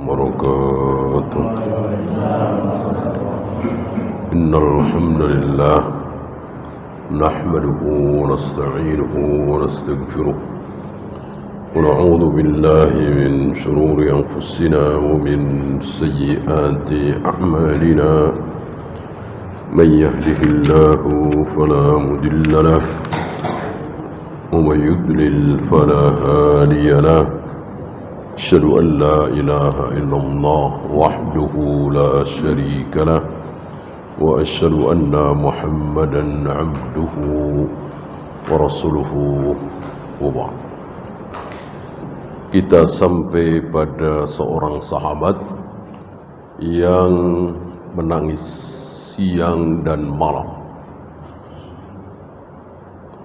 وبركاته. إن الحمد لله نحمده ونستعينه ونستغفره ونعوذ بالله من شرور أنفسنا ومن سيئات أعمالنا. من يهده الله فلا مضل له ومن يضلل فلا هادي له. أشهد أن لا إله إلا الله وحده لا شريك له وأشهد أن محمدا عبده ورسوله وبعد. Kita sampai pada seorang sahabat yang menangis siang dan malam,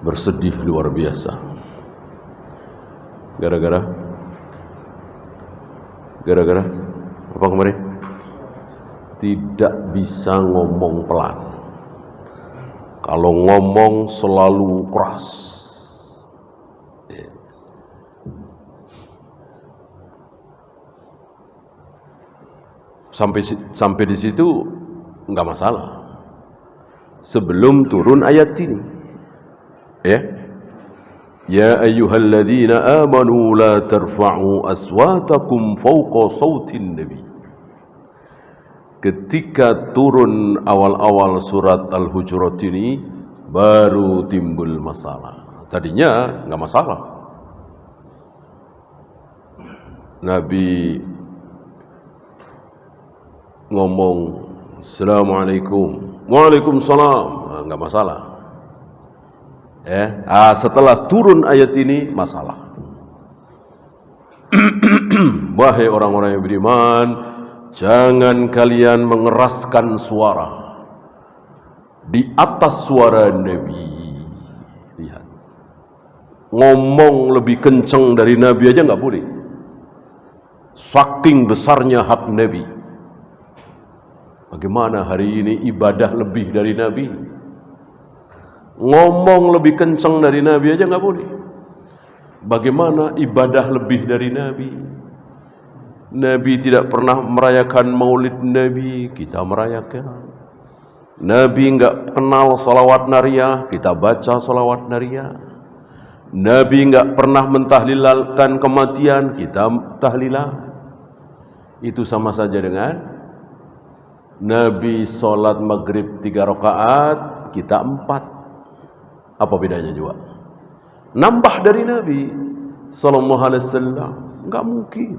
bersedih luar biasa. Gara-gara apa kemarin? Tidak bisa ngomong pelan. Kalau ngomong selalu keras. Sampai di situ enggak masalah. Sebelum turun ayat ini, ya ayyuhalladzina amanu la tarfa'u aswatakum fawqa sautin nabi. Ketika turun awal-awal surat Al-Hujurat ini baru timbul masalah. Tadinya enggak masalah. Nabi ngomong Assalamualaikum, Waalaikumsalam, enggak masalah. Setelah turun ayat ini masalah. Wahai orang-orang yang beriman, jangan kalian mengeraskan suara di atas suara Nabi. Lihat, ngomong lebih kencang dari Nabi aja enggak boleh. Saking besarnya hak Nabi. Bagaimana hari ini ibadah lebih dari Nabi? Ngomong lebih kencang dari Nabi aja nggak boleh. Bagaimana ibadah lebih dari Nabi? Nabi tidak pernah merayakan maulid Nabi, kita merayakan. Nabi nggak kenal salawat nariyah, kita baca salawat nariyah. Nabi nggak pernah mentahlilalkan kematian, kita tahlilan. Itu sama saja dengan Nabi sholat maghrib 3 rakaat, kita 4. Apa bedanya juga? Nambah dari Nabi sallallahu alaihi wasallam, enggak mungkin.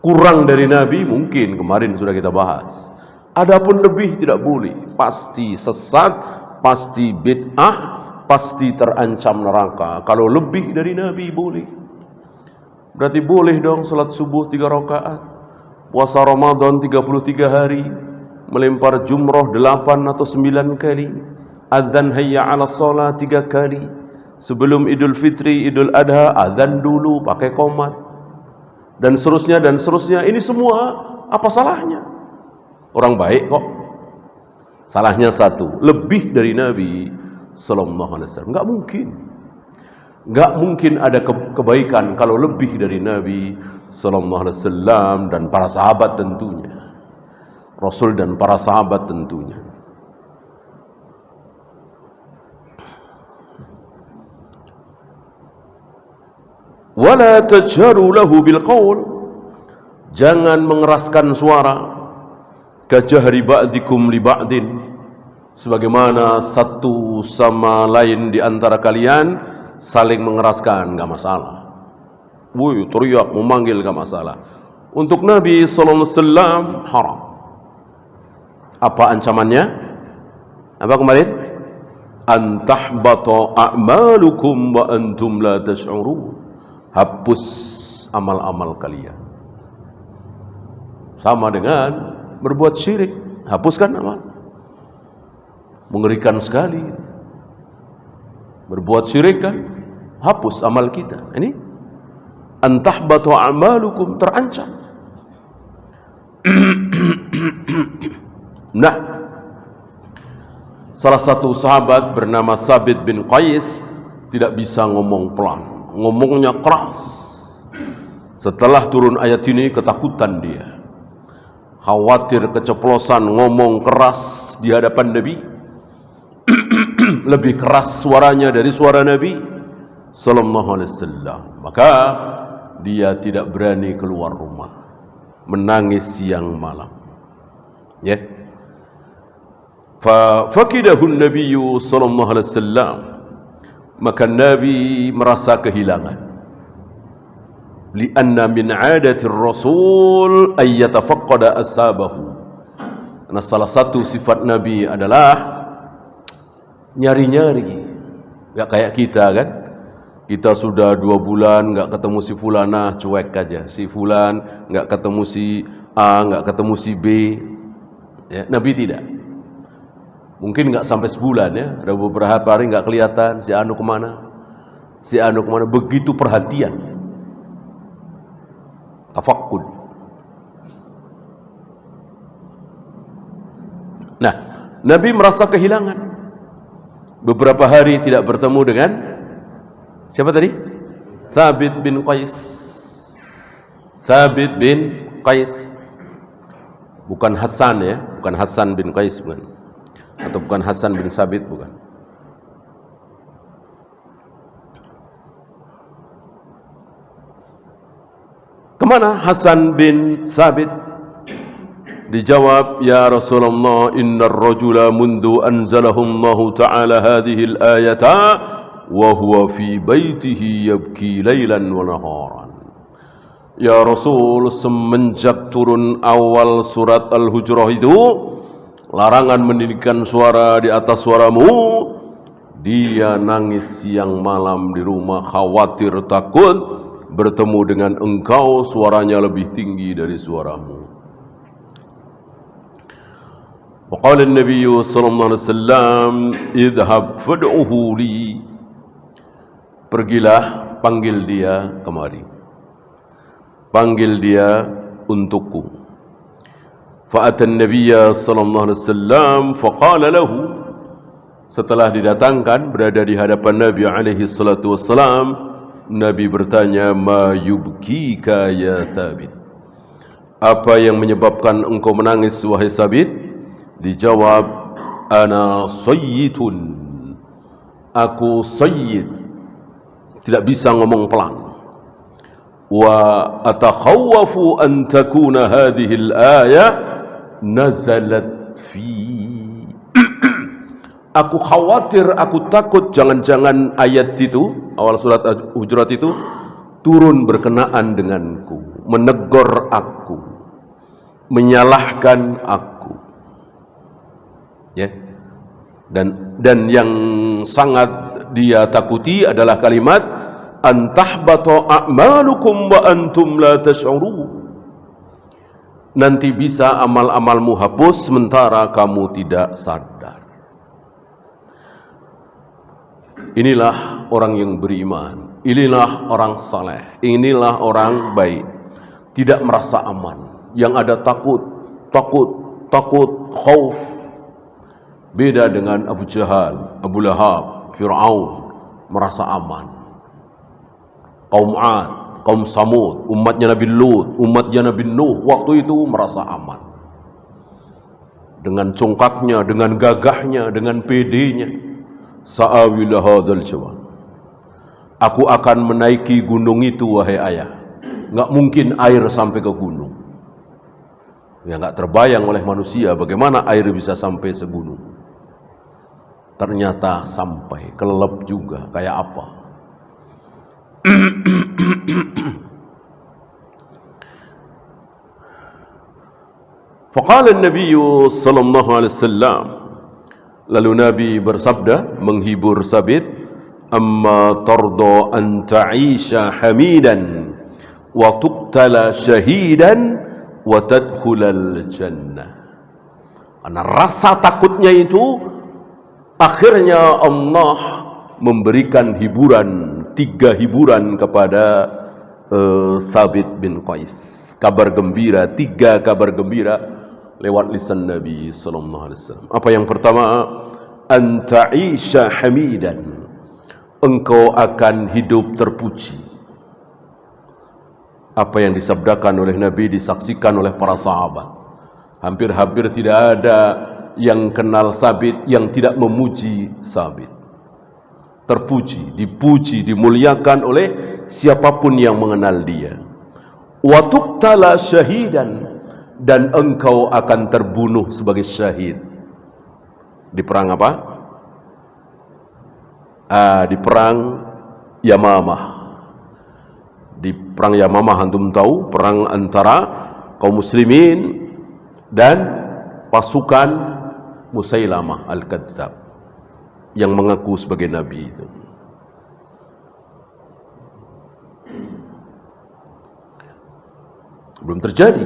Kurang dari Nabi mungkin, kemarin sudah kita bahas. Adapun lebih tidak boleh. Pasti sesat, pasti bid'ah, pasti terancam neraka. Kalau lebih dari Nabi boleh. Berarti boleh dong salat subuh 3 rakaat. Puasa Ramadan 33 hari, melempar jumrah 8 atau 9 kali, azan hayya 'alas shalah 3 kali, sebelum Idul Fitri, Idul Adha, azan dulu pakai qomat, dan seterusnya dan seterusnya. Ini semua apa salahnya? Orang baik kok. Salahnya satu, lebih dari Nabi sallallahu alaihi wasallam. Enggak mungkin ada kebaikan kalau lebih dari Nabi sallallahu alaihi wasallam dan para sahabat tentunya. Rasul dan para sahabat tentunya. Wala tajharu lahu bil qaul. Jangan mengeraskan suara kajahri ba'dikum li ba'din. Sebagaimana satu sama lain di antara kalian saling mengeraskan, enggak masalah. Woi, teriak, memanggil, enggak masalah. Untuk Nabi sallallahu alaihi wasallam haram. Apa ancamannya? Apa kemarin? An tahbata a'malukum wa antum la tash'urun. Hapus amal-amal kalian. Sama dengan berbuat syirik, hapuskan amal. Mengerikan sekali. Berbuat syirik kan, hapus amal kita. Ini antahbatu a'malukum, terancam. Nah, salah satu sahabat bernama Sabit bin Qais tidak bisa ngomong pelan, ngomongnya keras. Setelah turun ayat ini ketakutan dia, khawatir keceplosan ngomong keras di hadapan Nabi, lebih keras suaranya dari suara Nabi sallallahu alaihi wasallam. Maka dia tidak berani keluar rumah, menangis siang malam. Ya. Fakidahu Nabi sallallahu alaihi wasallam, maka Nabi merasa kehilangan. Lianna min 'adati Rasul ay yatafaqqada ashabahu. Karena salah satu sifat Nabi adalah nyari-nyari. Enggak kayak kita kan? Kita sudah 2 bulan enggak ketemu si fulanah, cuek aja. Si fulan enggak ketemu si A, enggak ketemu si B. Ya, Nabi tidak. Mungkin enggak sampai sebulan ya. Ada beberapa hari enggak kelihatan si anu kemana. Si anu kemana, begitu perhatian. Tafakkud. Nah, Nabi merasa kehilangan. Beberapa hari tidak bertemu dengan siapa tadi? Thabit bin Qais. Thabit bin Qais. Bukan Hasan ya, bukan Hasan bin Qais bukan. Atau bukan Hasan bin Sabit bukan. Kemana Hasan bin Sabit? Dijawab, ya Rasulullah, innar rajula mundu anzalahullahu ta'ala hadhihi al-ayata wa huwa fi baitihi yabki laylan wa naharan. Ya Rasul, semenjak turun awal surat Al-Hujrah itu, larangan meninggikan suara di atas suaramu, dia nangis siang malam di rumah, khawatir takut bertemu dengan engkau, suaranya lebih tinggi dari suaramu. Waqala an-nabiy sallallahu alaihi wasallam, idhhab fad'uhu li. Pergilah, panggil dia kemari. Panggil dia untukku. Fa'ata an-nabiy sallallahu alaihi wasallam faqala lahu. Setelah didatangkan, berada di hadapan Nabi alaihi salatu wassalam, Nabi bertanya, ma yubkika ya Thabit? Apa yang menyebabkan engkau menangis wahai Thabit? Dijawab, ana sayyitun. Aku sayyid. Tidak bisa ngomong pelan. Wa atakhawwafu an takuna hadhihi al-ayah nazalat fi. Aku khawatir, aku takut jangan-jangan ayat itu, awal surat Hujurat itu turun berkenaan denganku, menegur aku, menyalahkan aku. Ya. Dan yang sangat dia takuti adalah kalimat antahbata a'malukum wa antum la tash'urun. Nanti bisa amal-amalmu hapus sementara kamu tidak sadar. Inilah orang yang beriman, inilah orang saleh, inilah orang baik. Tidak merasa aman, yang ada takut, khauf. Beda dengan Abu Jahal, Abu Lahab, Fir'aun, merasa aman. Kaum 'Ad, kaum Samud, umatnya Nabi Lut, umatnya Nabi Nuh, waktu itu merasa aman. Dengan congkaknya, dengan gagahnya, dengan pedenya. Sa'awi la hadzal jabal. Aku akan menaiki gunung itu wahai ayah. Enggak mungkin air sampai ke gunung. Ya enggak terbayang oleh manusia bagaimana air bisa sampai segunung. Ternyata sampai, kelelep juga, kayak apa? Faqala an-nabiy sallallahu alaihi wasallam, lalu Nabi bersabda menghibur Sabit, amma tarda an ta'isha hamidan wa tuqtala syahidan wa tadkhulal jannah. Karena rasa takutnya itu, akhirnya Allah memberikan hiburan, 3 hiburan kepada Thabit bin Qais. Kabar gembira, 3 kabar gembira lewat lisan Nabi sallallahu alaihi wasallam. Apa yang pertama? Anta 'isha hamidan. Engkau akan hidup terpuji. Apa yang disabdakan oleh Nabi disaksikan oleh para sahabat. Hampir-hampir tidak ada yang kenal Sabit yang tidak memuji Sabit. Terpuji, dipuji, dimuliakan oleh siapapun yang mengenal dia. Wa tuqtala syahidan, dan engkau akan terbunuh sebagai syahid. Di perang apa? Di perang Yamamah. Di perang Yamamah antum tahu, perang antara kaum muslimin dan pasukan Musailamah Al-Kadzab yang mengaku sebagai nabi itu. Belum terjadi.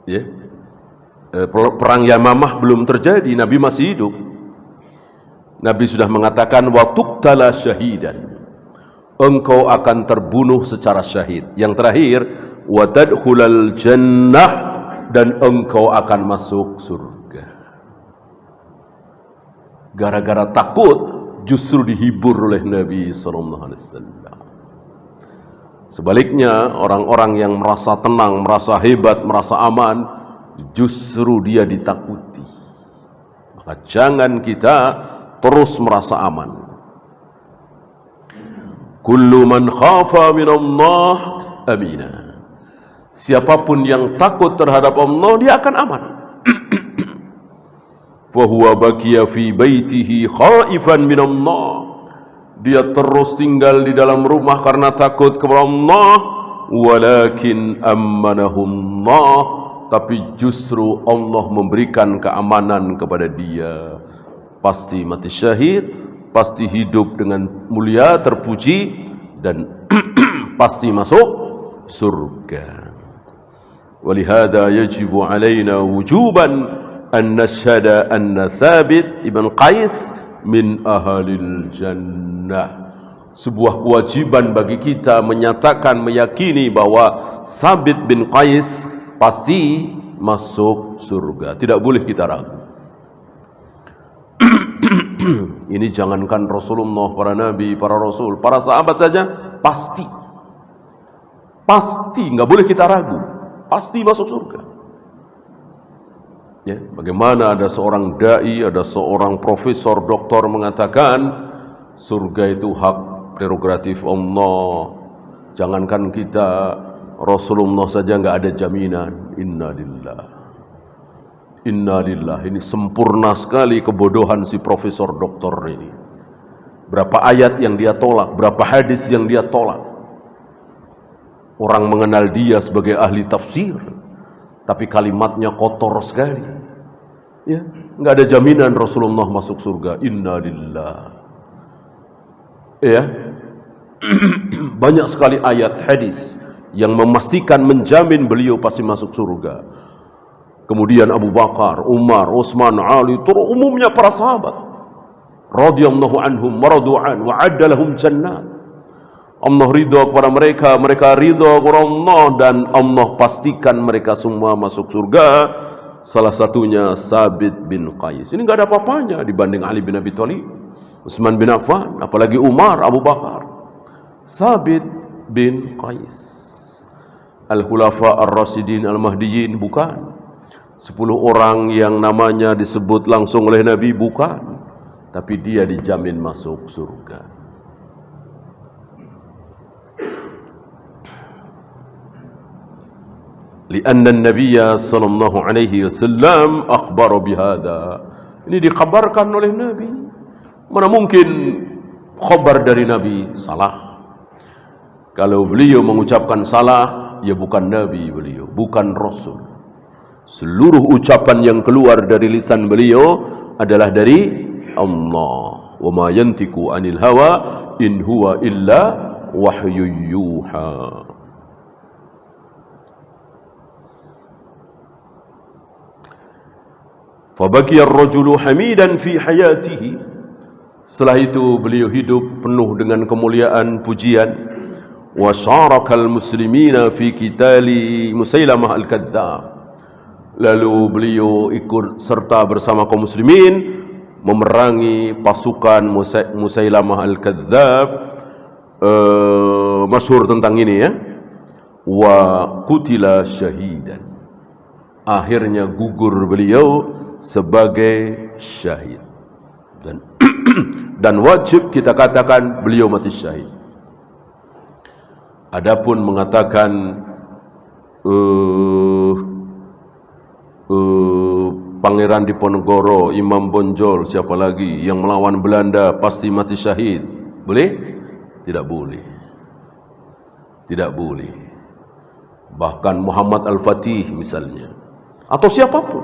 Ya. Perang Yamamah belum terjadi, Nabi masih hidup. Nabi sudah mengatakan wa tuqtala syahidan, engkau akan terbunuh secara syahid. Yang terakhir wa tadkhulal jannah, dan engkau akan masuk surga. Gara-gara takut justru dihibur oleh Nabi sallallahu alaihi wasallam. Sebaliknya, orang-orang yang merasa tenang, merasa hebat, merasa aman, justru dia ditakuti. Maka jangan kita terus merasa aman. Kullu man khafa min Allah amina. Siapapun yang takut terhadap Allah, dia akan aman. Fa huwa baqiya fi baitihi khaifan min Allah. Dia terus tinggal di dalam rumah karena takut kepada Allah. Walakin ammanahullah, tapi justru Allah memberikan keamanan kepada dia. Pasti mati syahid, pasti hidup dengan mulia, terpuji, dan pasti masuk surga. Walihada yajibu alaina wujuban an nashhada anna Thabit ibn Qais min ahalil jannah. Sebuah kewajiban bagi kita menyatakan, meyakini bahwa Thabit bin Qais pasti masuk surga. Tidak boleh kita ragu. Ini jangankan Rasulullah, para nabi, para rasul, para sahabat saja pasti. Pasti, nggak boleh kita ragu. Pasti masuk surga. Ya, bagaimana ada seorang dai, ada seorang profesor, doktor mengatakan surga itu hak prerogatif Allah. Jangankan kita, Rasulullah saja nggak ada jaminan. Innalillah. Ini sempurna sekali kebodohan si profesor doktor ini. Berapa ayat yang dia tolak, berapa hadis yang dia tolak. Orang mengenal dia sebagai ahli tafsir, tapi kalimatnya kotor sekali. Ya, nggak ada jaminan Rasulullah masuk surga. Innalillah. Ya, banyak sekali ayat hadis yang memastikan, menjamin beliau pasti masuk surga. Kemudian Abu Bakar, Umar, Utsman, Ali, terus umumnya para sahabat radhiyallahu anhum maradu'an wa adda lahum jannat. Allah ridha kepada mereka, mereka ridha kepada Allah, dan Allah pastikan mereka semua masuk surga. Salah satunya Thabit bin Qais. Ini enggak ada apa-apanya dibanding Ali bin Abi Thalib, Utsman bin Affan, apalagi Umar, Abu Bakar. Thabit bin Qais, Al-Khulafa Ar-Rasyidin Al-Mahdiyyin, bukan. 10 orang yang namanya disebut langsung oleh Nabi, bukan. Tapi dia dijamin masuk surga. Lianna an-nabiyya sallallahu alaihi wasallam akhbara bihadza. Ini dikabarkan oleh Nabi. Mana mungkin khabar dari Nabi salah? Kalau beliau mengucapkan salah, ya bukan Nabi beliau, bukan Rasul. Seluruh ucapan yang keluar dari lisan beliau adalah dari Allah. Wa ma yantiqu anil hawa in huwa illa wahyu yuha. Fabaqiya ar-rajulu hamidan fi hayatihi. Setelah itu beliau hidup penuh dengan kemuliaan, pujian. Wa syarakal muslimina fi qitali Musailamah al-Kadzab. Lalu beliau ikut serta bersama kaum muslimin memerangi pasukan Musailamah al-Kadzab. Masyhur tentang ini ya. wa qutila syahidan. Akhirnya gugur beliau sebagai syahid. Dan wajib kita katakan beliau mati syahid. Adapun mengatakan Pangeran Diponegoro, Imam Bonjol, siapa lagi yang melawan Belanda pasti mati syahid, boleh? Tidak boleh. Tidak boleh. Bahkan Muhammad Al-Fatih misalnya, atau siapapun,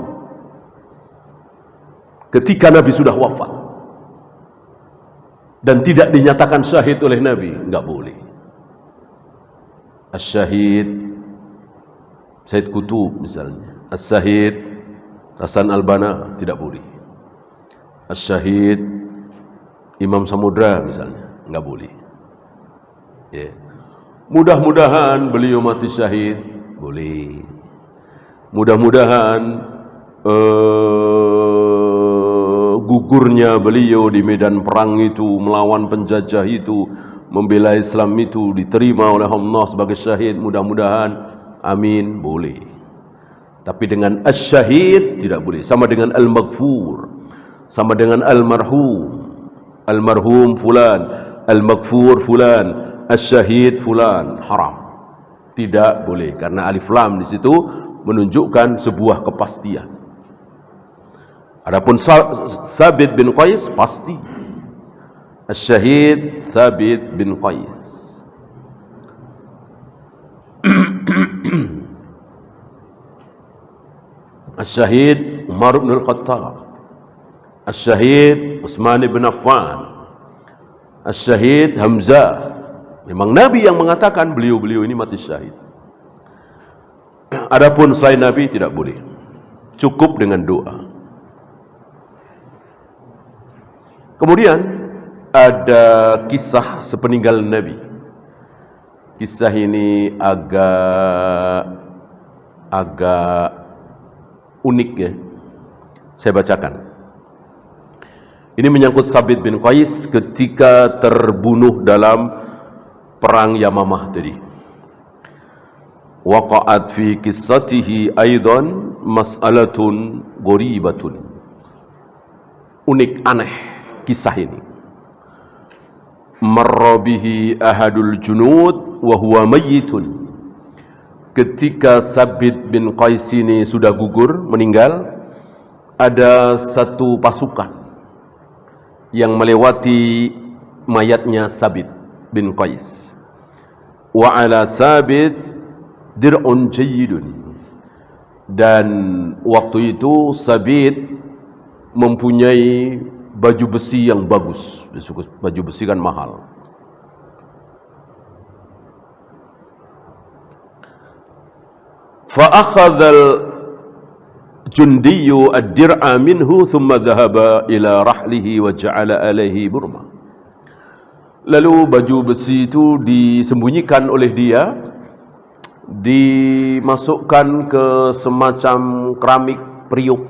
ketika Nabi sudah wafat dan tidak dinyatakan syahid oleh Nabi, enggak boleh. As-syahid Said Qutub misalnya, As-syahid Hasan Al-Banna, tidak boleh. As-syahid Imam Samudra misalnya, enggak boleh. Ya. Mudah-mudahan beliau mati syahid, boleh. Mudah-mudahan gugurnya beliau di medan perang itu, melawan penjajah itu, membela Islam itu, diterima oleh Allah sebagai syahid, mudah-mudahan, amin, boleh. Tapi dengan as-syahid tidak boleh. Sama dengan al-maghfur, sama dengan al-marhum. Al-marhum fulan, al-maghfur fulan, as-syahid fulan, haram. Tidak boleh, karena alif lam di situ menunjukkan sebuah kepastian. Adapun Sabit bin Qais pasti. As-syahid Sabit bin Qais. As-syahid Umar bin Al-Khattab, As-syahid Utsman bin Affan, As-syahid Hamzah. Memang Nabi yang mengatakan beliau-beliau ini mati syahid. Adapun selain Nabi tidak boleh. Cukup dengan doa. Kemudian ada kisah sepeninggal Nabi. Kisah ini agak unik ya. Saya bacakan. Ini menyangkut Sabit bin Qais ketika terbunuh dalam perang Yamamah tadi. Waqa'at fi qissatihi aidan mas'alatun ghoribatun. Unik, aneh kisah ini. Marra bihi ahadul junud wa huwa mayyitun. Ketika Sabit bin Qais ini sudah gugur, meninggal, ada satu pasukan yang melewati mayatnya Sabit bin Qais. Wa ala Sabit dir'un jayyidun. Dan waktu itu Sabit mempunyai baju besi yang bagus. Baju besi kan mahal. Fa'akhadhal jundiyu ad-dir'a minhu thumma dhahaba ila rahlihi wa ja'ala alaihi burma. Lalu baju besi itu disembunyikan oleh dia, dimasukkan ke semacam keramik periuk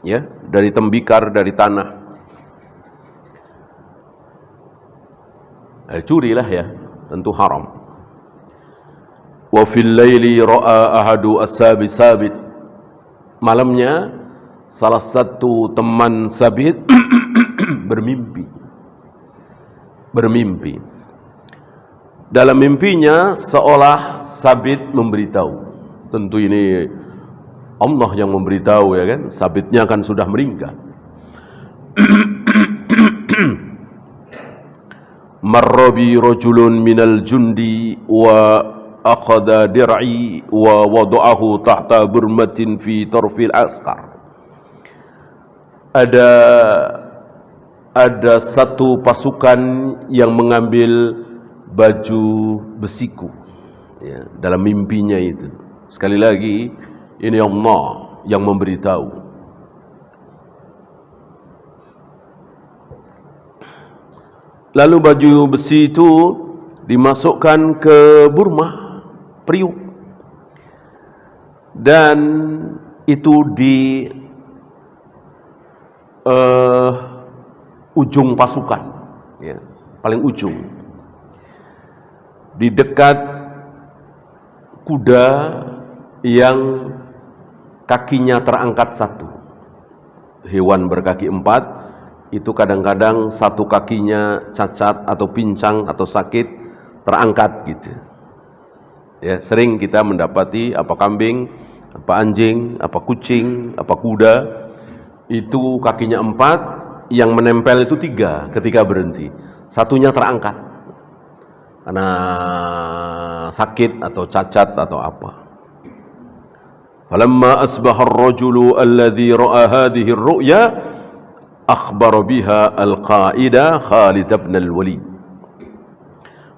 ya, dari tembikar, dari tanah. Curilah ya, tentu haram. Wa fil laili ra'a ahadu ashabi Sabit. Malamnya salah satu teman Sabit bermimpi. Dalam mimpinya seolah Sabit memberitahu. Tentu ini Allah yang memberitahu ya kan. Sabitnya kan sudah meninggal. Marra bi rajulun minal jundi wa akhadha dir'i wa wada'ahu tahta burmatin fi tarfil askar. Ada satu pasukan yang mengambil baju besiku ya, dalam mimpinya itu. Sekali lagi, ini Allah yang memberitahu. Lalu baju besi itu dimasukkan ke Burma, periuk, dan itu di ujung pasukan ya, paling ujung, di dekat kuda yang kakinya terangkat satu. Hewan berkaki 4 itu kadang-kadang satu kakinya cacat atau pincang atau sakit, terangkat gitu. Ya, sering kita mendapati apa kambing, apa anjing, apa kucing, apa kuda itu kakinya 4, yang menempel itu 3 ketika berhenti. Satunya terangkat karena sakit atau cacat atau apa. Falamma asbaha ar-rajulu alladhi ra'a hadhihi ar-ru'ya akhbara biha al-qa'ida Khalid bin al-Walid.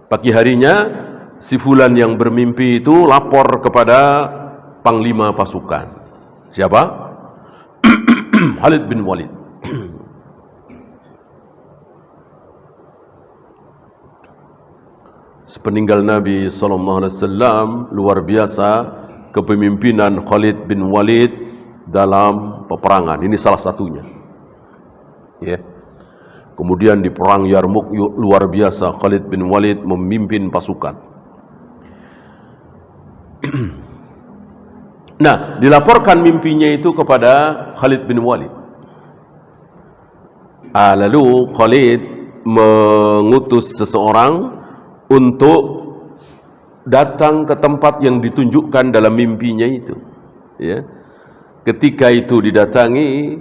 Pagi harinya si fulan yang bermimpi itu lapor kepada panglima pasukan. Siapa? Khalid bin Walid. Sepeninggal Nabi SAW, luar biasa kepemimpinan Khalid bin Walid dalam peperangan. Ini salah satunya. Ya. Kemudian di perang Yarmuk luar biasa Khalid bin Walid memimpin pasukan. Nah, dilaporkan mimpinya itu kepada Khalid bin Walid. Lalu Khalid mengutus seseorang untuk datang ke tempat yang ditunjukkan dalam mimpinya itu. Ya. Ketika itu didatangi,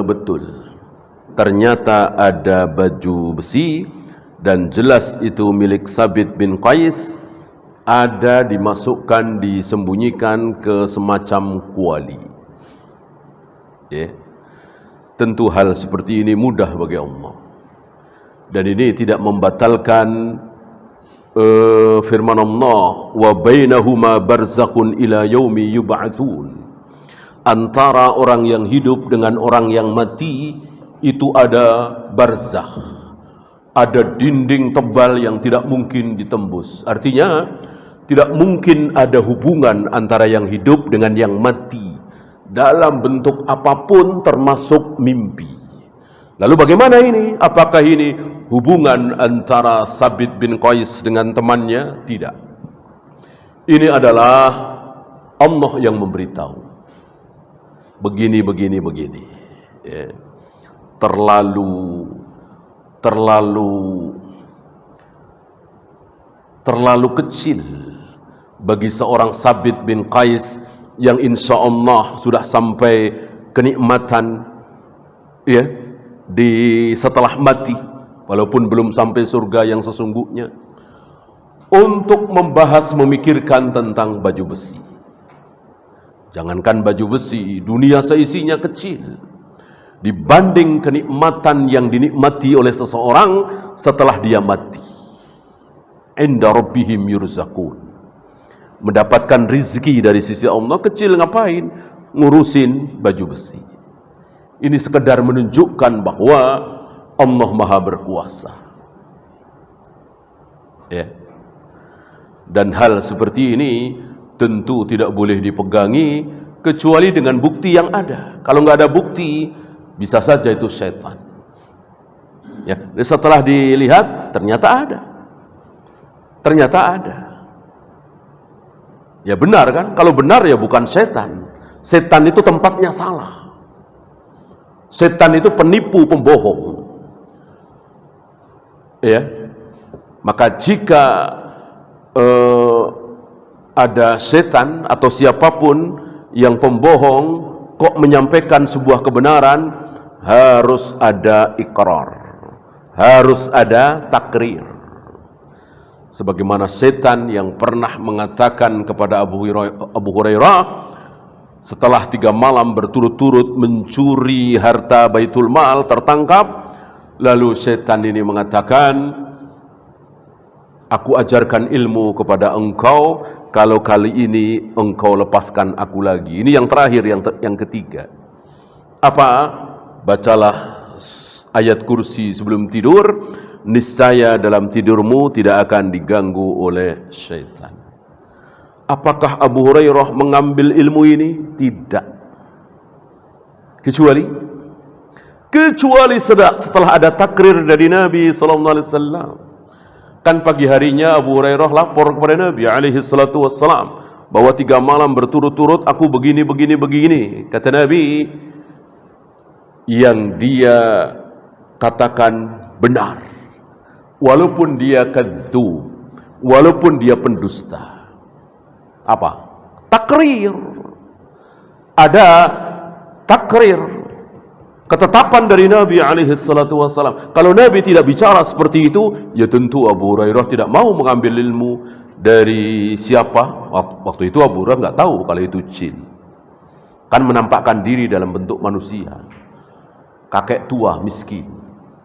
betul. Ternyata ada baju besi dan jelas itu milik Sabit bin Qais, ada dimasukkan, disembunyikan ke semacam kuali. Ya. Tentu hal seperti ini mudah bagi Allah. Dan ini tidak membatalkan firman Allah, wa bainahuma barzakhun ila yaumi yub'atsun. Antara orang yang hidup dengan orang yang mati itu ada barzakh, ada dinding tebal yang tidak mungkin ditembus. Artinya tidak mungkin ada hubungan antara yang hidup dengan yang mati dalam bentuk apapun termasuk mimpi. Lalu bagaimana ini? Apakah ini hubungan antara Sabit bin Qais dengan temannya? Tidak. Ini adalah Allah yang memberitahu. Begini. Ya. Terlalu kecil bagi seorang Sabit bin Qais yang insya Allah sudah sampai kenikmatan, ya, setelah mati, walaupun belum sampai surga yang sesungguhnya, untuk membahas, memikirkan tentang baju besi. Jangankan baju besi, dunia seisinya kecil dibanding kenikmatan yang dinikmati oleh seseorang setelah dia mati. Inda rabbihim yurzaqun. Mendapatkan rizki dari sisi Allah kecil, ngapain ngurusin baju besi? Ini sekedar menunjukkan bahwa Allah Maha berkuasa. Ya. Dan hal seperti ini tentu tidak boleh dipegangi kecuali dengan bukti yang ada. Kalau nggak ada bukti, bisa saja itu setan. Ya, setelah dilihat ternyata ada. Ternyata ada. Ya benar kan? Kalau benar ya bukan setan. Setan itu tempatnya salah. Setan itu penipu, pembohong. Ya. Maka jika ada setan atau siapapun yang pembohong kok menyampaikan sebuah kebenaran, harus ada ikrar, harus ada takrir. Sebagaimana setan yang pernah mengatakan kepada Abu Hurairah setelah 3 malam berturut-turut mencuri harta Baitul Mal, tertangkap, lalu setan ini mengatakan, aku ajarkan ilmu kepada engkau, kalau kali ini engkau lepaskan aku lagi. Ini yang terakhir, yang ketiga. Apa? Bacalah ayat kursi sebelum tidur, niscaya dalam tidurmu tidak akan diganggu oleh syaitan. Apakah Abu Hurairah mengambil ilmu ini? Tidak. Kecuali setelah ada takrir dari Nabi SAW. Kan pagi harinya Abu Hurairah lapor kepada Nabi alaihi salatu wassalam bahwa 3 malam berturut-turut aku begini. Kata Nabi, yang dia katakan benar, walaupun dia kadzdzub, walaupun dia pendusta. Apa? Takrir. Ada takrir, ketetapan dari Nabi alaihi salatu wassalam. Kalau Nabi tidak bicara seperti itu, ya tentu Abu Hurairah tidak mau mengambil ilmu dari siapa. Waktu itu Abu Hurairah nggak tahu kalau itu jin. Kan menampakkan diri dalam bentuk manusia. Kakek tua miskin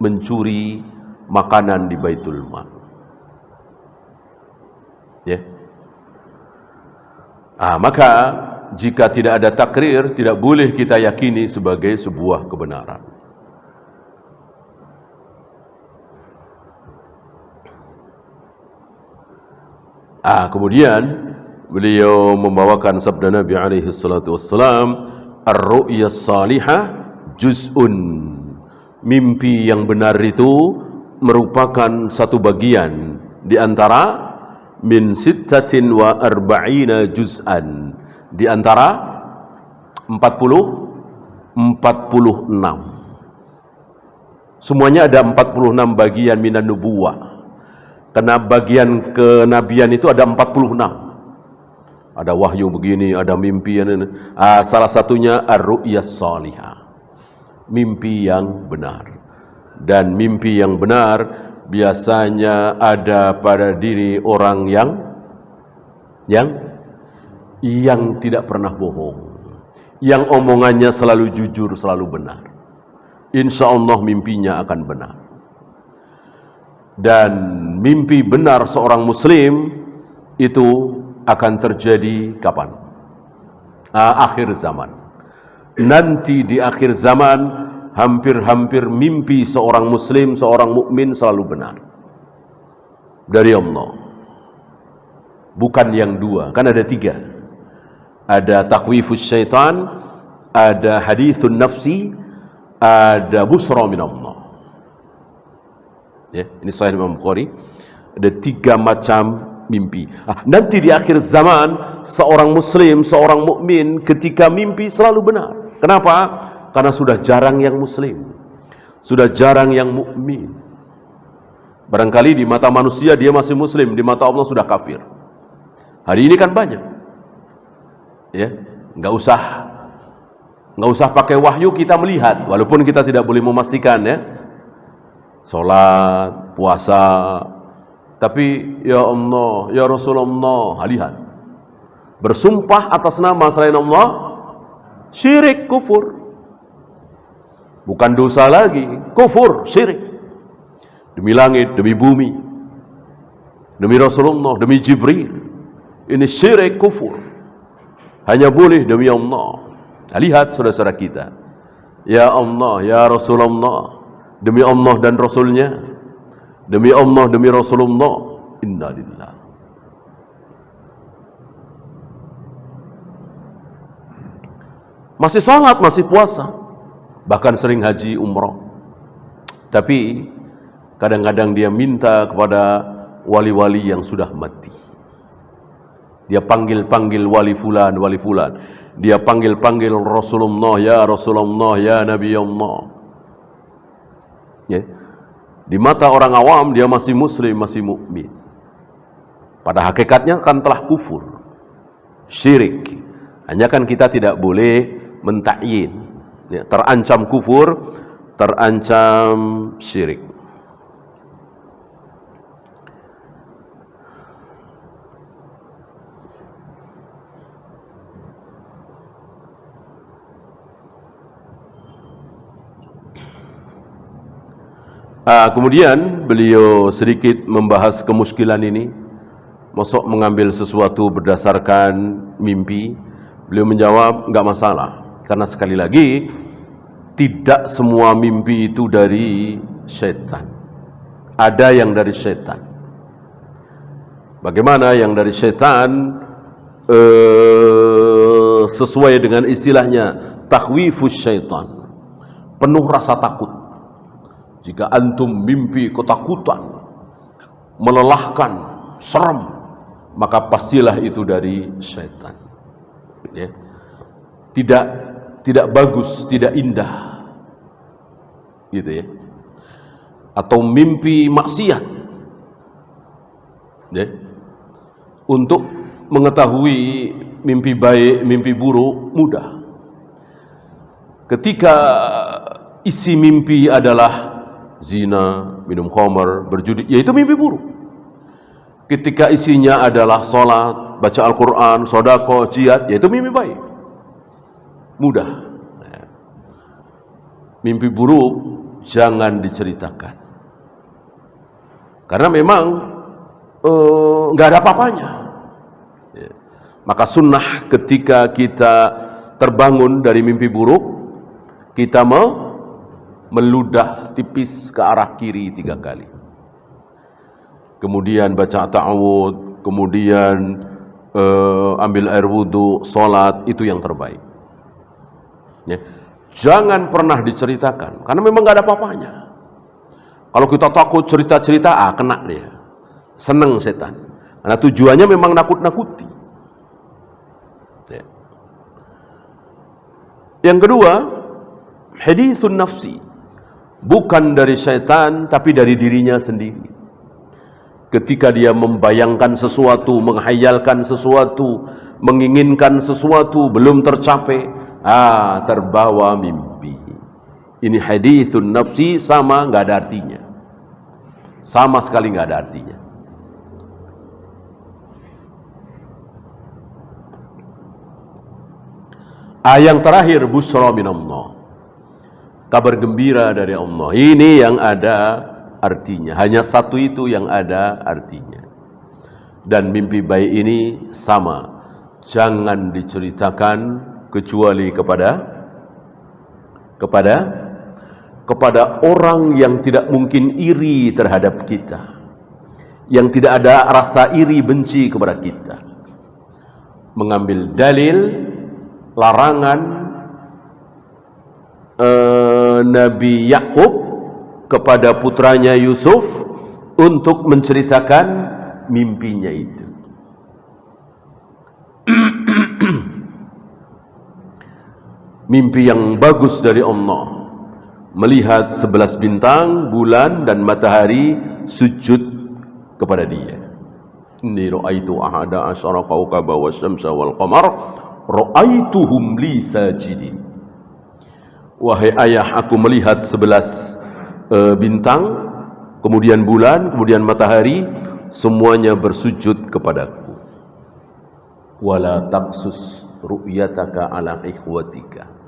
mencuri makanan di Baitul Mal. Ya. Maka jika tidak ada takrir, tidak boleh kita yakini sebagai sebuah kebenaran. Kemudian beliau membawakan sabda Nabi alaihi salatu wassalam, ar-ru'ya salihah juz'un. Mimpi yang benar itu merupakan satu bagian di antara min 46 juz'an, di antara 46. Semuanya ada 46 bagian minan nubuwah. Karena bagian kenabian itu ada 46. Ada wahyu begini, ada mimpi. Salah satunya ar-ru'ya salihah, mimpi yang benar. Dan mimpi yang benar biasanya ada pada diri orang yang tidak pernah bohong, yang omongannya selalu jujur, selalu benar. Insya Allah mimpinya akan benar. Dan mimpi benar seorang muslim itu akan terjadi kapan? Akhir zaman. Nanti di akhir zaman hampir-hampir mimpi seorang muslim, seorang mukmin selalu benar dari Allah. Bukan yang dua, kan ada 3. Ada takwifus syaitan, ada hadithun nafsi, ada busra min Allah. Ya, ini Sahih Imam Bukhari. Ada 3 macam mimpi. Nanti di akhir zaman seorang muslim, seorang mukmin ketika mimpi selalu benar. Kenapa? Karena sudah jarang yang muslim, sudah jarang yang mukmin. Barangkali di mata manusia dia masih muslim, di mata Allah sudah kafir. Hari ini kan banyak. Ya, nggak usah pakai wahyu kita melihat, walaupun kita tidak boleh memastikan ya. Salat, puasa, tapi ya Allah, ya Rasulullah, lihat. Bersumpah atas nama selain Allah, syirik, kufur. Bukan dosa lagi, kufur, syirik. Demi langit, demi bumi, demi Rasulullah, demi Jibril. Ini syirik, kufur. Hanya boleh demi Allah. Lihat saudara-saudara kita. Ya Allah, ya Rasulullah, demi Allah dan Rasulnya, demi Allah, demi Rasulullah, inna lillah. Masih salat, masih puasa, bahkan sering haji umrah. Tapi kadang-kadang dia minta kepada wali-wali yang sudah mati. Dia panggil-panggil wali fulan, wali fulan. Dia panggil-panggil Rasulullah, ya Rasulullah, ya Nabi Allah. Ya. Di mata orang awam dia masih muslim, masih mukmin. Pada hakikatnya kan telah kufur, syirik. Hanya kan kita tidak boleh mentakyin. Ya, terancam kufur, terancam syirik. Kemudian beliau sedikit membahas kemuskilan ini. Masuk mengambil sesuatu berdasarkan mimpi. Beliau menjawab, enggak masalah. Karena sekali lagi, tidak semua mimpi itu dari syaitan. Ada yang dari syaitan. Bagaimana yang dari syaitan? Sesuai dengan istilahnya, takhwifus syaitan. Penuh rasa takut. Jika antum mimpi ketakutan, melelahkan, serem, maka pastilah itu dari syaitan. Ya. Tidak bagus, tidak indah, gitu ya. Atau mimpi maksiat. Ya. Untuk mengetahui mimpi baik, mimpi buruk mudah. Ketika isi mimpi adalah zina, minum khamar, berjudi, yaitu mimpi buruk. Ketika isinya adalah sholat, baca Al-Quran, sedekah, jihad, yaitu mimpi baik. Mudah. Mimpi buruk jangan diceritakan, karena memang nggak ada apa-apanya. Maka sunnah ketika kita terbangun dari mimpi buruk, kita meludah tipis ke arah kiri 3 kali. Kemudian baca ta'awudz, kemudian ambil air wudhu, sholat, itu yang terbaik. Ya. Jangan pernah diceritakan, karena memang nggak ada apa-apanya. Kalau kita takut cerita-cerita, kena dia. Seneng setan. Karena tujuannya memang nakut-nakuti. Ya. Yang kedua, haditsun nafsi. Bukan dari setan, tapi dari dirinya sendiri. Ketika dia membayangkan sesuatu, menghayalkan sesuatu, menginginkan sesuatu, belum tercapai, terbawa mimpi. Ini haditsun nafsi, sama nggak ada artinya. Sama sekali nggak ada artinya. Yang terakhir, busra minallah. Kabar gembira dari Allah. Ini yang ada artinya. Hanya satu itu yang ada artinya. Dan mimpi baik ini sama. Jangan diceritakan kecuali kepada orang yang tidak mungkin iri terhadap kita. Yang tidak ada rasa iri benci kepada kita. Mengambil dalil larangan Nabi Yakub kepada putranya Yusuf untuk menceritakan mimpinya itu. Mimpi yang bagus dari Allah, melihat 11 bintang, bulan dan matahari sujud kepada dia. Inni ra'aitu ahada asyara kawkaba wasyamsa wal qamar ra'aituhum li sajidin. Wahai ayah, aku melihat 11 bintang, kemudian bulan, kemudian matahari, semuanya bersujud kepadaku. Wala taqsus ru'yataka ala ikhwatika.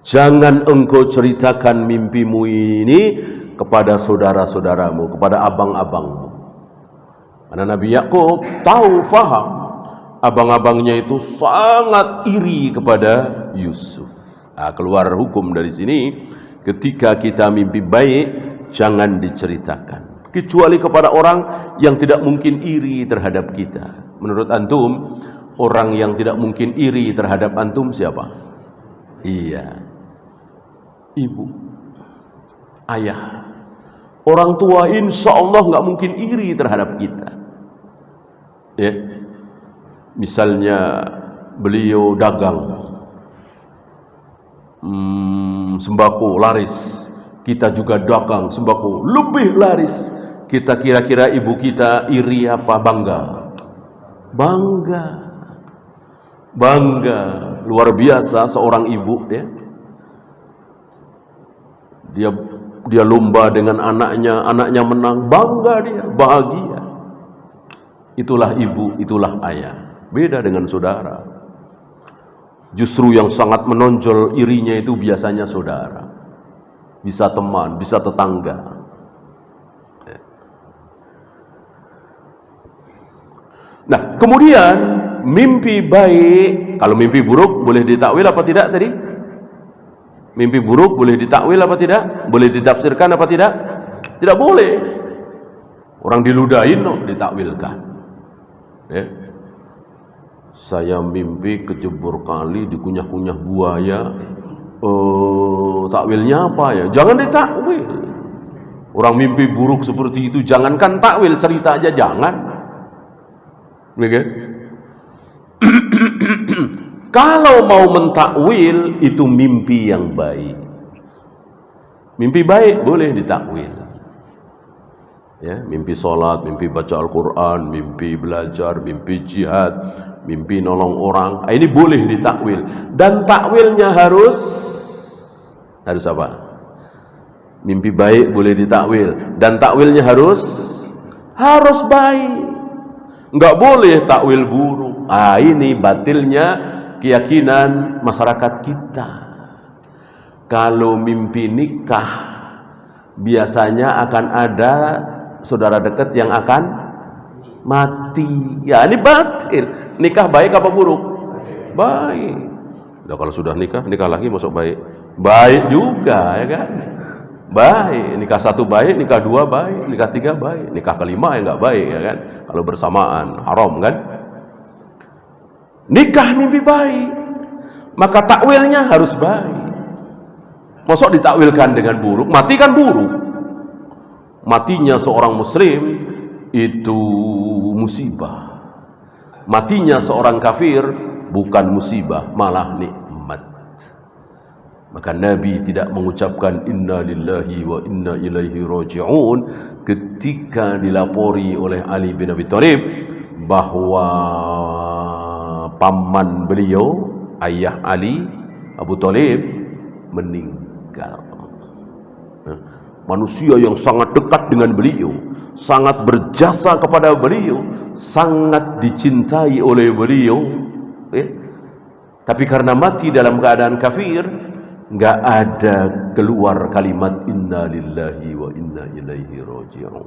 Jangan engkau ceritakan mimpimu ini kepada saudara-saudaramu, kepada abang-abangmu. Karena Nabi Yakub tahu, faham, abang-abangnya itu sangat iri kepada Yusuf. Keluar hukum dari sini, ketika kita mimpi baik, jangan diceritakan. Kecuali kepada orang yang tidak mungkin iri terhadap kita. Menurut antum, orang yang tidak mungkin iri terhadap antum siapa? Iya, ibu, ayah. Orang tua insya Allah nggak mungkin iri terhadap kita. Ya, misalnya beliau dagang, sembako laris, kita juga dagang sembako lebih laris. Kita kira-kira ibu kita iri apa bangga? Bangga luar biasa seorang ibu, ya. Dia lomba dengan anaknya menang, bangga dia, bahagia. Itulah ibu, itulah ayah. Beda dengan saudara. Justru yang sangat menonjol irinya itu biasanya saudara. Bisa teman, bisa tetangga. Nah, kemudian mimpi baik, kalau mimpi buruk boleh ditakwil apa tidak tadi? Mimpi buruk boleh ditakwil apa tidak? Boleh ditafsirkan apa tidak? Tidak boleh. Orang diludahin ditakwilkan. Ya. Saya mimpi kejebur kali, dikunyah-kunyah buaya. Takwilnya apa ya? Jangan ditakwil. Orang mimpi buruk seperti itu, jangankan takwil, cerita aja jangan. Begitu. Kalau mau mentakwil itu mimpi yang baik. Mimpi baik boleh ditakwil. Ya, mimpi sholat, mimpi baca Al-Quran, mimpi belajar, mimpi jihad, mimpi nolong orang. Ini boleh ditakwil. Dan takwilnya harus apa? Mimpi baik boleh ditakwil. Dan takwilnya harus baik. Enggak boleh takwil buruk. Ini batilnya keyakinan masyarakat kita. Kalau mimpi nikah, biasanya akan ada saudara dekat yang akan mati. Ya, ini batil. Nikah baik apa buruk? Baik. Nah, kalau sudah nikah lagi masuk baik. Baik juga, ya kan? Baik. Nikah 1 baik, nikah 2 baik, nikah 3 baik, nikah kelima ya enggak baik, ya kan? Kalau bersamaan haram kan? Nikah mimpi baik, maka takwilnya harus baik. Masuk ditakwilkan dengan buruk, mati kan buruk. Matinya seorang muslim itu musibah. Matinya seorang kafir bukan musibah, malah nikmat. Maka Nabi tidak mengucapkan inna lillahi wa inna ilaihi raji'un ketika dilapori oleh Ali bin Abi Thalib bahwa paman beliau, ayah Ali, Abu Thalib, meninggal. Manusia yang sangat dekat dengan beliau, sangat berjasa kepada beliau, sangat dicintai oleh beliau, tapi karena mati dalam keadaan kafir, enggak ada keluar kalimat inna lillahi wa inna ilaihi raji'un.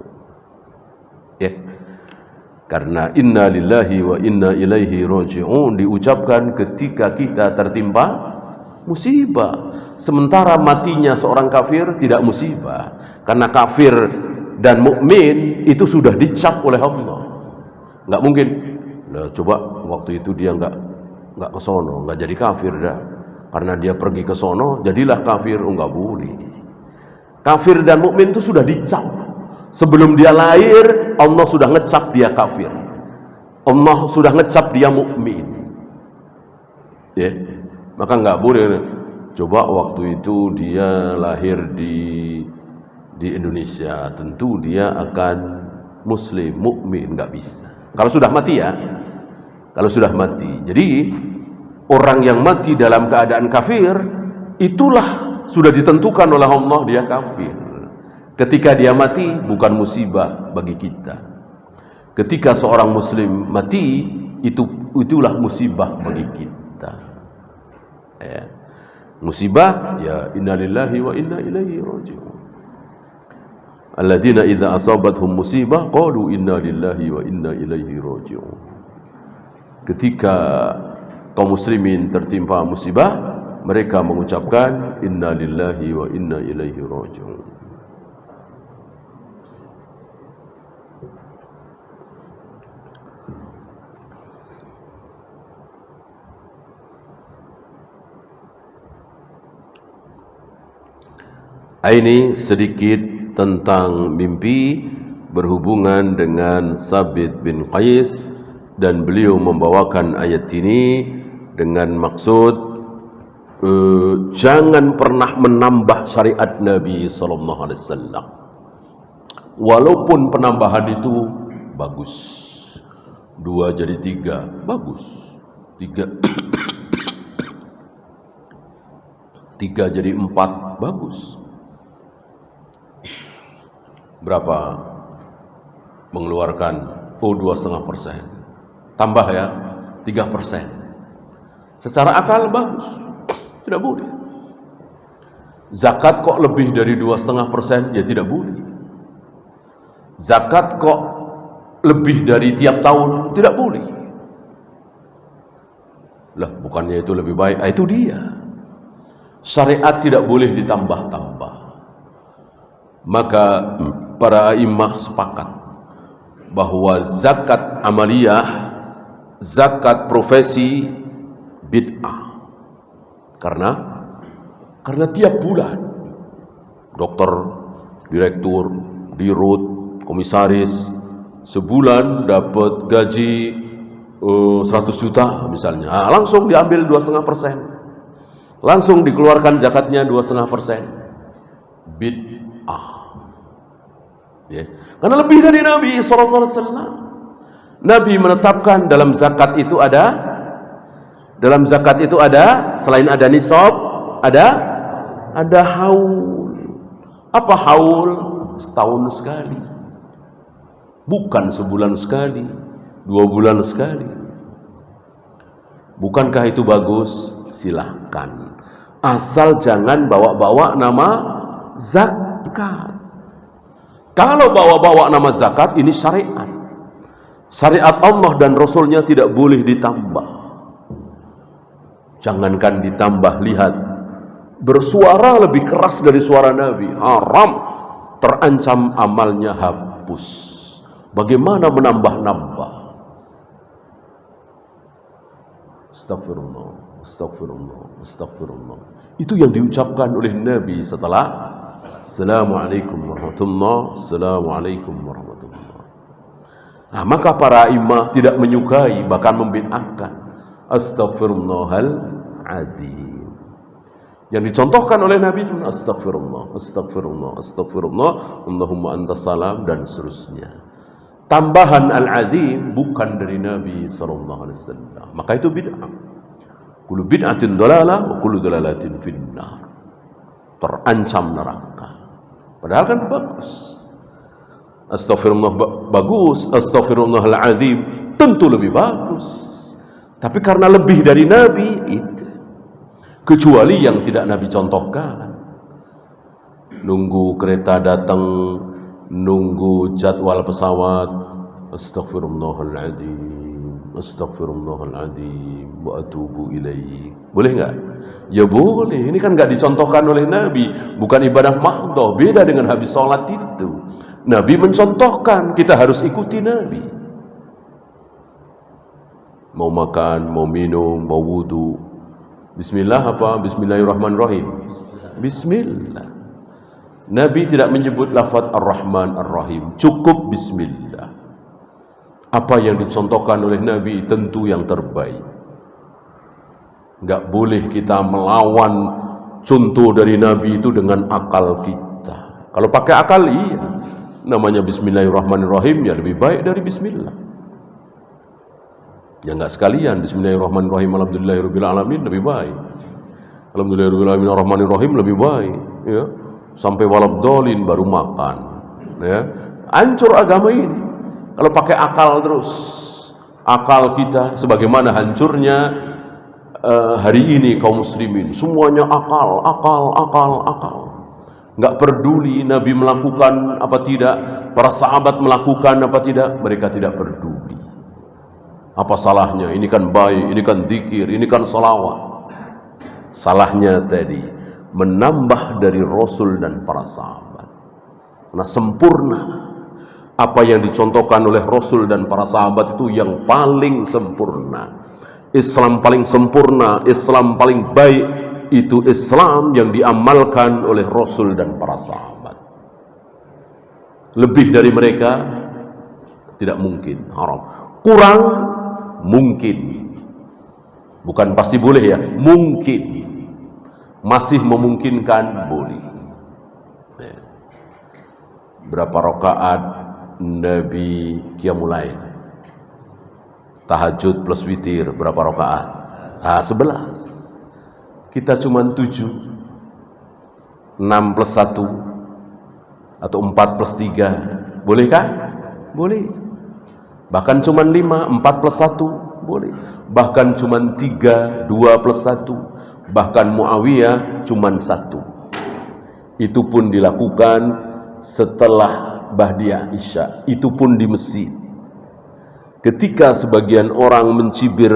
Karena inna lillahi wa inna ilaihi raji'un diucapkan ketika kita tertimpa musibah. Sementara matinya seorang kafir tidak musibah, karena kafir dan mukmin itu sudah dicap oleh Allah. Enggak mungkin. Nah, coba waktu itu dia enggak ke sono, enggak jadi kafir dah. Karena dia pergi ke sono, jadilah kafir. Enggak boleh. Kafir dan mukmin itu sudah dicap. Sebelum dia lahir, Allah sudah ngecap dia kafir. Allah sudah ngecap dia mukmin. Maka enggak boleh. Coba waktu itu dia lahir di Indonesia, tentu dia akan muslim, mukmin, enggak bisa. Kalau sudah mati ya. Kalau sudah mati. Jadi orang yang mati dalam keadaan kafir, itulah sudah ditentukan oleh Allah dia kafir. Ketika dia mati bukan musibah bagi kita. Ketika seorang muslim mati, itulah musibah bagi kita. Musibah ya innalillahi wa inna ilaihi raji'un. Alladzina idza asabathum musibah qalu inna lillahi wa inna ilaihi raji'un. Ketika kaum muslimin tertimpa musibah, mereka mengucapkan inna lillahi wa inna ilaihi raji'un. Ini sedikit tentang mimpi berhubungan dengan Sabit bin Qais, dan beliau membawakan ayat ini dengan maksud jangan pernah menambah syariat Nabi sallallahu alaihi wasallam. Walaupun penambahan itu bagus. 2 jadi 3, bagus. 3 jadi 4, bagus. Berapa mengeluarkan? 2,5%. Tambah ya 3%. Secara akal bagus. Tidak boleh. Zakat kok lebih dari 2,5%? Ya tidak boleh. Zakat kok lebih dari tiap tahun? Tidak boleh. Lah, bukannya itu lebih baik? Itu dia. Syariat tidak boleh ditambah-tambah. Maka para a'immah sepakat bahwa zakat amaliyah, zakat profesi bid'ah. Karena tiap bulan dokter direktur, dirut, komisaris, sebulan dapat gaji 100 juta misalnya, langsung diambil 2,5%, langsung dikeluarkan zakatnya 2,5%. Bid'ah. Ya. Karena lebih dari Nabi SAW. Nabi menetapkan dalam zakat itu ada, selain ada nisab, ada haul. Apa haul? Setahun sekali, bukan sebulan sekali, 2 bulan sekali. Bukankah itu bagus? Silahkan, asal jangan bawa-bawa nama zakat. Kalau bawa-bawa nama zakat, ini syariat. Syariat Allah dan Rasulnya tidak boleh ditambah. Jangankan ditambah, lihat, bersuara lebih keras dari suara Nabi, haram, terancam amalnya hapus. Bagaimana menambah-nambah? Astagfirullah, astagfirullah, astagfirullah. Itu yang diucapkan oleh Nabi setelah Assalamualaikum warahmatullahi, Assalamualaikum warahmatullahi. Nah, maka para imam tidak menyukai, bahkan membid'ahkan Astaghfirullahaladzim. Yang dicontohkan oleh Nabi cuma astagfirullah, astagfirullah, astagfirullah, Allahumma antas salam, dan seterusnya. Tambahan al-azim bukan dari Nabi SAW. Maka itu bid'ah. Kullu bid'atin dalalah wa kullu dalalatin finnar. Terancam neraka. Padahal kan bagus. Astagfirullah bagus, astagfirullahalazim tentu lebih bagus. Tapi karena lebih dari Nabi itu. Kecuali yang tidak Nabi contohkan. Nunggu kereta datang, nunggu jadwal pesawat, astagfirullahaladzim, astagfirullahaladzim, wa atubu ilaih. Boleh enggak? Ya boleh. Ini kan enggak dicontohkan oleh Nabi, bukan ibadah mahdhah, beda dengan habis sholat itu. Nabi mencontohkan, kita harus ikuti Nabi. Mau makan, mau minum, mau wudu, bismillah apa? Bismillahirrahmanirrahim. Bismillah. Nabi tidak menyebut lafaz Ar-Rahman Ar-Rahim, cukup bismillah. Apa yang dicontohkan oleh Nabi tentu yang terbaik. Enggak boleh kita melawan contoh dari Nabi itu dengan akal kita. Kalau pakai akal, iya, namanya bismillahirrahmanirrahim, ya lebih baik dari bismillah. Ya enggak sekalian, bismillahirrahmanirrahim, alhamdulillahirabbil alamin lebih baik. Alhamdulillahirabbil alamin arrahmanirrahim lebih baik, ya. Sampai walabdolin baru makan, ya. Hancur agama ini kalau pakai akal terus. Akal kita sebagaimana hancurnya hari ini kaum muslimin, semuanya akal. Enggak peduli Nabi melakukan apa tidak, para sahabat melakukan apa tidak, mereka tidak peduli. Apa salahnya? Ini kan baik, ini kan zikir, ini kan salawat. Salahnya tadi menambah dari Rasul dan para sahabat. Karena sempurna. Apa yang dicontohkan oleh Rasul dan para sahabat itu yang paling sempurna. Islam paling sempurna, Islam paling baik, itu Islam yang diamalkan oleh Rasul dan para sahabat. Lebih dari mereka tidak mungkin, haram. Kurang mungkin. Bukan pasti boleh ya, mungkin. Masih memungkinkan boleh. Berapa rakaat Nabi Qiyamul Lail? Tahajud plus witir berapa rakaat? 11. Kita cuma 7. 6 plus 1 atau 4 plus 3. Bolehkah? Boleh. Bahkan cuma 5, 4 plus 1 boleh. Bahkan cuma 3, 2 plus 1. Bahkan Muawiyah cuma 1. Itu pun dilakukan setelah Ba'diyah Isya. Itu pun di Mesir. Ketika sebagian orang mencibir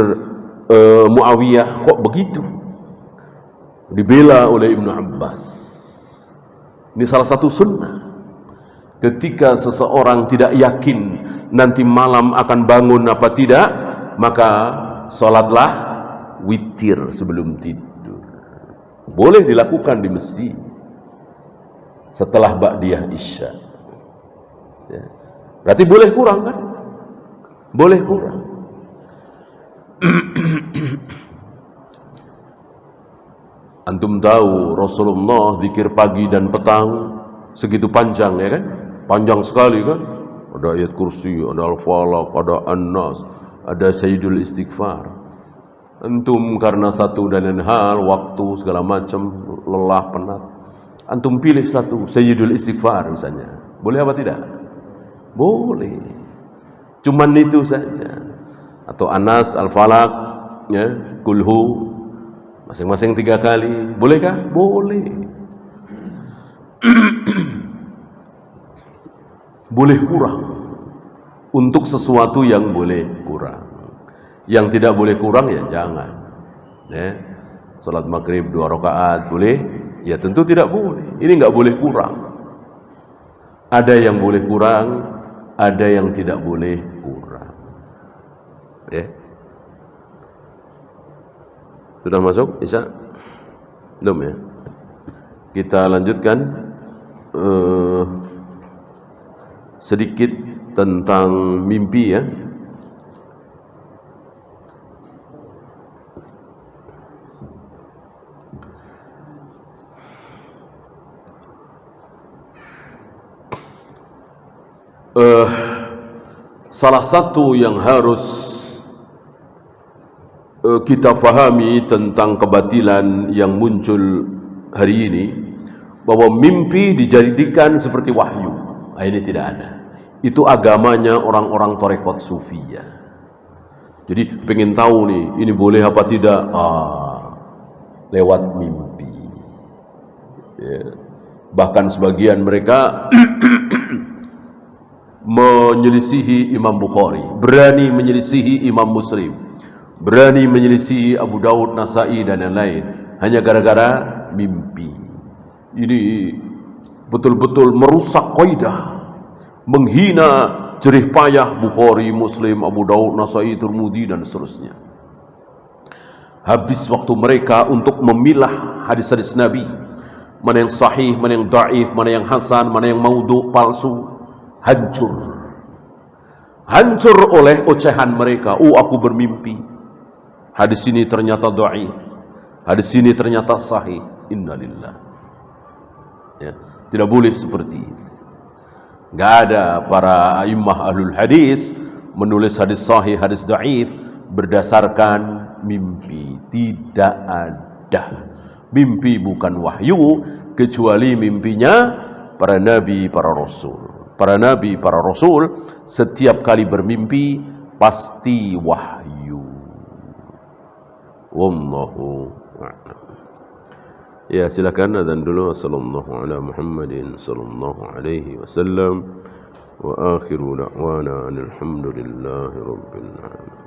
Muawiyah, kok begitu? Dibela oleh Ibnu Abbas. Ini salah satu sunnah. Ketika seseorang tidak yakin nanti malam akan bangun apa tidak, maka sholatlah witir sebelum tidur. Boleh dilakukan di masjid. setelah ba'diyah isya. Ya. Berarti boleh kurang kan? Boleh kurang. Antum tahu Rasulullah zikir pagi dan petang segitu panjang, ya kan? Panjang sekali kan? Ada ayat kursi, ada al-falaq, ada an-nas, ada sayyidul istighfar. Antum karena satu dan lain hal, waktu segala macam, lelah, penat, antum pilih satu, sayyidul istighfar misalnya. Boleh apa tidak? Boleh. Cuman itu saja. Atau Anas, al-falaq, ya, kulhu, masing-masing 3 kali. Bolehkah? Boleh. Boleh kurang untuk sesuatu yang boleh kurang. Yang tidak boleh kurang ya jangan. Ya. Salat maghrib 2 rakaat boleh? Ya tentu tidak boleh. Ini enggak boleh kurang. Ada yang boleh kurang, ada yang tidak boleh kurang. Ya. Sudah masuk Isya? Belum ya? Kita lanjutkan sedikit tentang mimpi ya. Salah satu yang harus kita fahami tentang kebatilan yang muncul hari ini, bahwa mimpi dijadikan seperti wahyu. Nah, ini tidak ada. Itu agamanya orang-orang tarekat sufiyah. Jadi pengen tahu nih, ini boleh apa tidak? Lewat mimpi. Ya. Bahkan sebagian mereka menyelisihi Imam Bukhari, berani menyelisihi Imam Muslim, berani menyelisihi Abu Daud, Nasai dan lain-lain, hanya gara-gara mimpi. Ini betul-betul merusak kaidah, menghina jerih payah Bukhari, Muslim, Abu Daud, Nasai, Tirmidzi dan seterusnya. Habis waktu mereka untuk memilah hadis-hadis Nabi, mana yang sahih, mana yang dhaif, mana yang hasan, mana yang maudhu, palsu. Hancur oleh ocehan mereka. Aku bermimpi, hadis ini ternyata dhaif, hadis ini ternyata sahih. Innalillah. Ya, tidak boleh seperti itu. Enggak ada para a'immah ahlul hadis menulis hadis sahih, hadis dhaif berdasarkan mimpi. Tidak ada. Mimpi bukan wahyu, kecuali mimpinya para nabi, para rasul. Para nabi, para rasul setiap kali bermimpi pasti wahyu. Wallahu a'lam. Ya, silakan adzan dulu. Sallallahu ala Muhammadin sallallahu alaihi wasallam wa akhiru da'wana alhamdulillahi rabbil alamin.